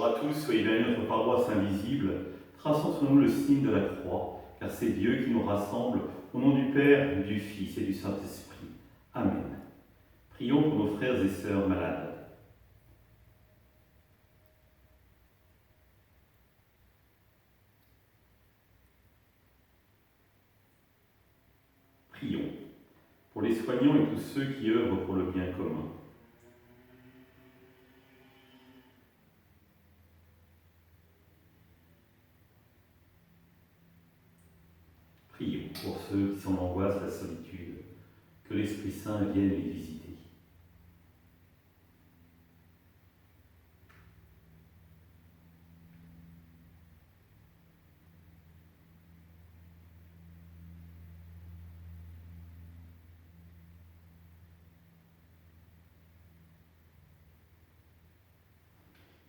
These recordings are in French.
Bonjour à tous, soyez bienvenus à notre paroisse invisible. Traçons sur nous le signe de la croix, car c'est Dieu qui nous rassemble au nom du Père, du Fils et du Saint-Esprit. Amen. Prions pour nos frères et sœurs malades. Prions pour les soignants et tous ceux qui œuvrent pour le bien commun. Prions pour ceux qui sont en angoisse, la solitude, que l'Esprit Saint vienne les visiter.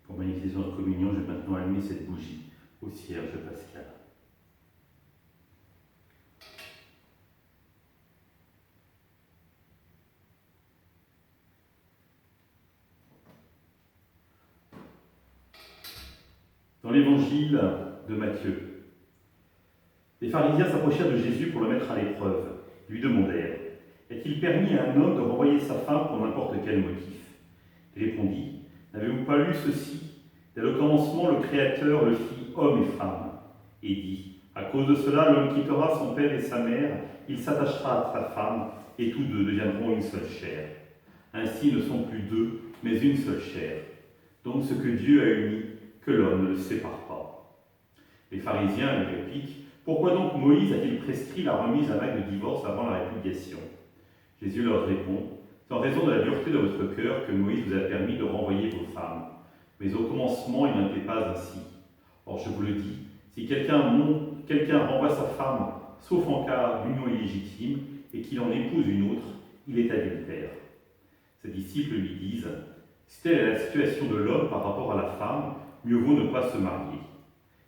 Pour magnifier notre communion, je vais maintenant allumer cette bougie au cierge pascal. Dans l'évangile de Matthieu, les pharisiens s'approchèrent de Jésus pour le mettre à l'épreuve. Lui demandèrent : est-il permis à un homme de renvoyer sa femme pour n'importe quel motif ? Il répondit : n'avez-vous pas lu ceci ? Dès le commencement, le Créateur le fit homme et femme. Et dit : à cause de cela, l'homme quittera son père et sa mère, il s'attachera à sa femme, et tous deux deviendront une seule chair. Ainsi ne sont plus deux, mais une seule chair. Donc ce que Dieu a uni, que l'homme ne le sépare pas. Les pharisiens lui répliquent : pourquoi donc Moïse a-t-il prescrit la remise à l'acte de divorce avant la répudiation ? Jésus leur répond : c'est en raison de la dureté de votre cœur que Moïse vous a permis de renvoyer vos femmes. Mais au commencement, il n'était pas ainsi. Or, je vous le dis, si quelqu'un renvoie sa femme, sauf en cas d'union illégitime, et qu'il en épouse une autre, il est adultère. Ses disciples lui disent : si telle est la situation de l'homme par rapport à la femme, mieux vaut ne pas se marier.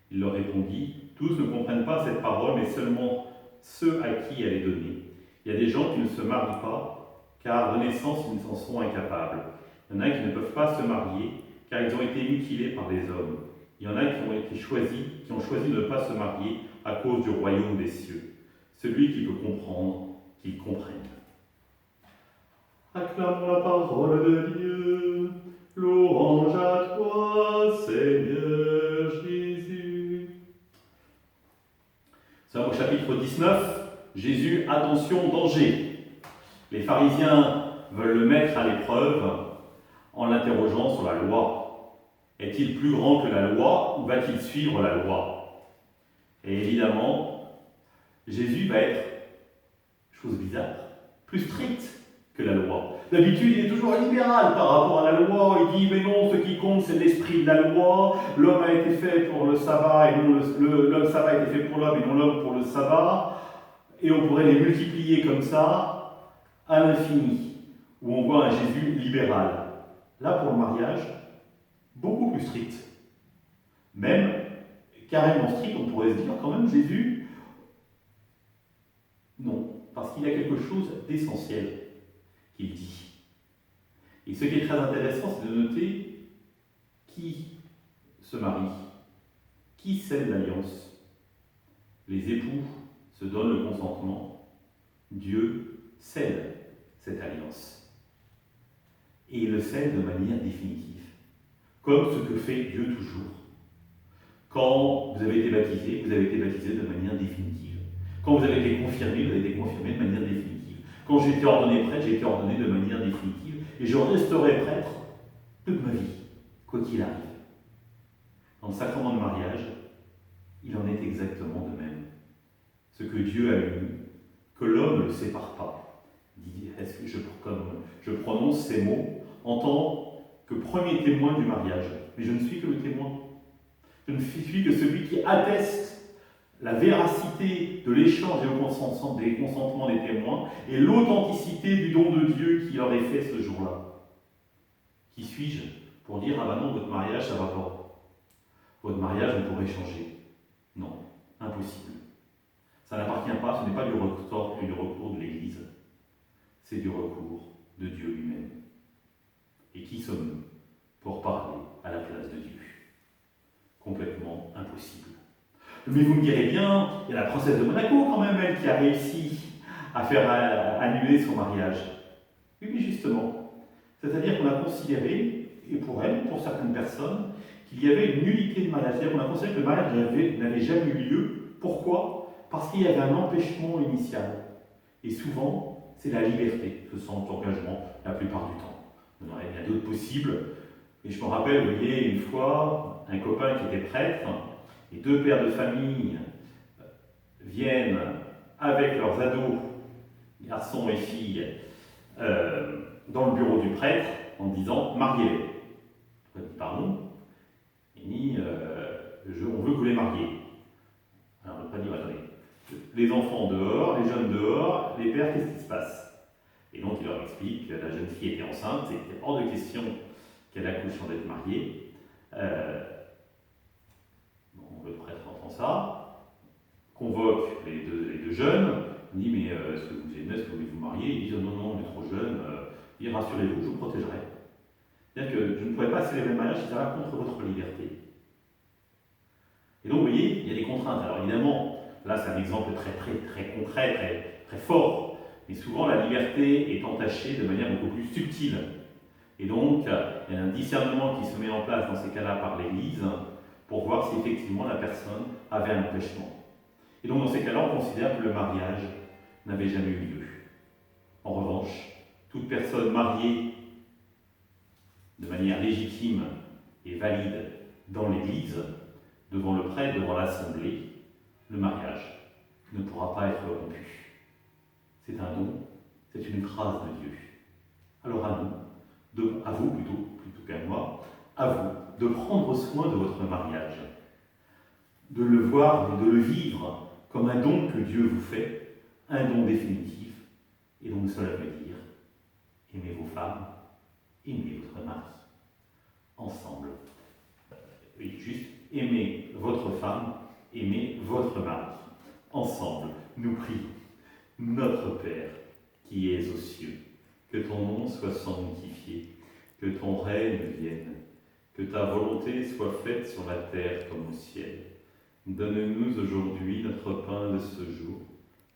Il leur répondit : tous ne comprennent pas cette parole, mais seulement ceux à qui elle est donnée. Il y a des gens qui ne se marient pas, car de naissance ils en sont incapables. Il y en a qui ne peuvent pas se marier, car ils ont été mutilés par les hommes. Il y en a qui ont choisi de ne pas se marier à cause du royaume des cieux. Celui qui peut comprendre, qu'il comprenne. Acclamons la parole de Dieu. Louange à toi, Seigneur Jésus. Nous sommes au chapitre 19. Jésus, attention, danger. Les pharisiens veulent le mettre à l'épreuve en l'interrogeant sur la loi. Est-il plus grand que la loi ou va-t-il suivre la loi ? Et évidemment, Jésus va être, chose bizarre, plus strict que la loi. D'habitude, il est toujours libéral par rapport à la loi. Il dit, mais non, ce qui compte, c'est l'esprit de la loi. L'homme a été fait pour le sabbat, et non le sabbat a été fait pour l'homme, et non l'homme pour le sabbat. Et on pourrait les multiplier comme ça, à l'infini, où on voit un Jésus libéral. Là, pour le mariage, beaucoup plus strict. Même, carrément strict, on pourrait se dire, quand même, Jésus, non, parce qu'il y a quelque chose d'essentiel qu'il dit. Et ce qui est très intéressant, c'est de noter qui se marie, qui scelle l'alliance. Les époux se donnent le consentement, Dieu scelle cette alliance. Et il le scelle de manière définitive, comme ce que fait Dieu toujours. Quand vous avez été baptisé de manière définitive. Quand vous avez été confirmé, vous avez été confirmé de manière définitive. Quand j'ai été ordonné prêtre, j'ai été ordonné de manière définitive. Et je resterai prêtre toute ma vie, quoi qu'il arrive. Dans le sacrement de mariage, il en est exactement de même. Ce que Dieu a uni, que l'homme ne le sépare pas. Est-ce que je prononce ces mots en tant que premier témoin du mariage, mais je ne suis que le témoin. Je ne suis que celui qui atteste la véracité de l'échange et des consentements des témoins et l'authenticité du don de Dieu qui leur est fait ce jour-là. Qui suis-je pour dire : ah ben non, votre mariage, ça va pas. Votre mariage, on pourrait changer. Non, impossible. Ça n'appartient pas, ce n'est pas du recours de l'Église, c'est du recours de Dieu lui-même. Et qui sommes-nous pour parler à la place de Dieu ? possible. Mais vous me direz bien, il y a la princesse de Monaco quand même, elle, qui a réussi à faire annuler son mariage. Oui, mais justement. C'est-à-dire qu'on a considéré, et pour elle, pour certaines personnes, qu'il y avait une nullité de mariage. C'est-à-dire qu'on a considéré que le mariage n'avait jamais eu lieu. Pourquoi? Parce qu'il y avait un empêchement initial. Et souvent, c'est la liberté, ce centre d'engagement, la plupart du temps. Il y en a d'autres possibles. Et je me rappelle, vous voyez, une fois, un copain qui était prêtre, et deux pères de famille viennent avec leurs ados, garçons et filles, dans le bureau du prêtre en disant « mariez-les ». On dit « pardon ?» Il dit « on veut que vous les mariez ». Alors le prêtre dit « attendez, les enfants dehors, les jeunes dehors, les pères, qu'est-ce qui se passe ?» Et donc il leur explique que la jeune fille était enceinte, c'était hors de question qu'elle accouche sans être mariée. Le prêtre entend ça, convoque les deux jeunes, dit mais est-ce que vous aimez, est-ce que vous voulez vous marier? Ils disent non, non, on est trop jeunes, rassurez-vous, je vous protégerai. C'est-à-dire que je ne pourrais pas célébrer le mariage si ça va contre votre liberté. Et donc vous voyez, il y a des contraintes. Alors évidemment, là c'est un exemple très concret, très fort, mais souvent la liberté est entachée de manière beaucoup plus subtile. Et donc il y a un discernement qui se met en place dans ces cas-là par l'Église, pour voir si effectivement la personne avait un empêchement. Et donc dans ces cas-là, on considère que le mariage n'avait jamais eu lieu. En revanche, toute personne mariée de manière légitime et valide dans l'Église, devant le prêtre, devant l'Assemblée, le mariage ne pourra pas être rompu. C'est un don, c'est une grâce de Dieu. Alors à nous, à vous plutôt qu'à moi, à vous, de prendre soin de votre mariage, de le voir et de le vivre comme un don que Dieu vous fait, un don définitif. Et donc cela veut dire, aimez vos femmes, aimez votre mari, ensemble. Oui, juste, aimez votre femme, aimez votre mari, ensemble. Nous prions, notre Père, qui es aux cieux, que ton nom soit sanctifié, que ton règne vienne, que ta volonté soit faite sur la terre comme au ciel. Donne-nous aujourd'hui notre pain de ce jour.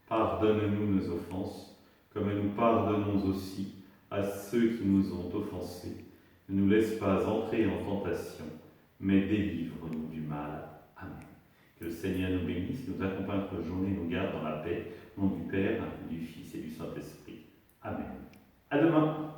Pardonne-nous nos offenses, comme nous pardonnons aussi à ceux qui nous ont offensés. Ne nous laisse pas entrer en tentation, mais délivre-nous du mal. Amen. Que le Seigneur nous bénisse, nous accompagne notre journée, nous garde dans la paix. Au nom du Père, du Fils et du Saint-Esprit. Amen. À demain.